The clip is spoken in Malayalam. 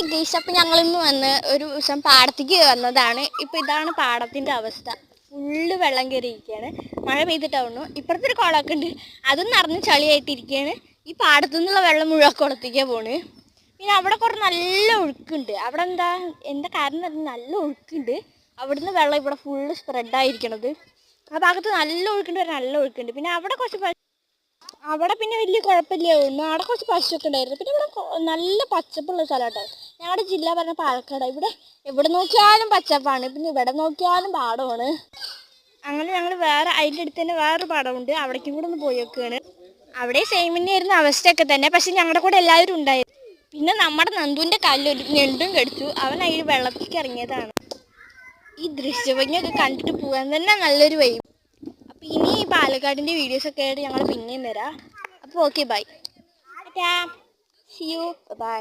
ഹായ് ഗൈസ്, അപ്പം ഞങ്ങളിന്ന് വന്ന് ഒരു ദിവസം പാടത്തേക്ക് വന്നതാണ്. ഇപ്പം ഇതാണ് പാടത്തിൻ്റെ അവസ്ഥ. ഫുള്ള് വെള്ളം കയറിയിരിക്കുകയാണ്. മഴ പെയ്തിട്ടാവുന്നു. ഇപ്പുറത്തെ ഒരു കുളമൊക്കെ ഉണ്ട്, അതും നിറഞ്ഞ് ചളിയായിട്ടിരിക്കുകയാണ്. ഈ പാടത്തു നിന്നുള്ള വെള്ളം മുഴുവൻ കുളത്തേക്കാണ് പോണ്. പിന്നെ അവിടെ കുറേ നല്ല ഒഴുക്കുണ്ട്. അവിടെ എന്താ കാരണം എന്ന് നല്ല ഒഴുക്കുണ്ട്. അവിടുന്ന് വെള്ളം ഇവിടെ ഫുള്ള് സ്പ്രെഡായിരിക്കണത്. ആ ഭാഗത്ത് നല്ല ഒഴുക്കുണ്ട്, നല്ല ഒഴുക്കുണ്ട്. പിന്നെ അവിടെ പിന്നെ വലിയ കുഴപ്പമില്ല തോന്നുന്നു. അവിടെ കുറച്ച് പശുവൊക്കെ ഉണ്ടായിരുന്നു. പിന്നെ ഇവിടെ നല്ല പച്ചപ്പുള്ള സ്ഥലമാട്ടോ. ഞങ്ങളുടെ ജില്ല പറഞ്ഞ പാലക്കാട്. ഇവിടെ എവിടെ നോക്കിയാലും പച്ചപ്പാണ്. പിന്നെ ഇവിടെ നോക്കിയാലും പാടമാണ്. അങ്ങനെ ഞങ്ങൾ അതിൻ്റെ അടുത്ത് തന്നെ വേറൊരു പാടമുണ്ട്, അവിടേക്കും കൂടെ ഒന്ന് പോയി വെക്കുകയാണ്. അവിടെ സെയിം തന്നെയായിരുന്ന അവസ്ഥയൊക്കെ തന്നെ. പക്ഷെ ഞങ്ങളുടെ കൂടെ എല്ലാവരും ഉണ്ടായിരുന്നു. പിന്നെ നമ്മുടെ നന്ദുവിൻ്റെ കാലിൽ ഞണ്ടും കടിച്ചു. അവൻ അതിൽ വെള്ളത്തിലേക്ക് ഇറങ്ങിയതാണ്. ഈ ദൃശ്യഭംഗിയൊക്കെ കണ്ടിട്ട് പോകാൻ തന്നെ നല്ലൊരു വൈബ്. അപ്പോൾ ഇനി ഈ പാലക്കാടിൻ്റെ വീഡിയോസൊക്കെ ആയിട്ട് ഞങ്ങൾ പിന്നെയും വരാം. അപ്പോൾ okay, bye. See you, by.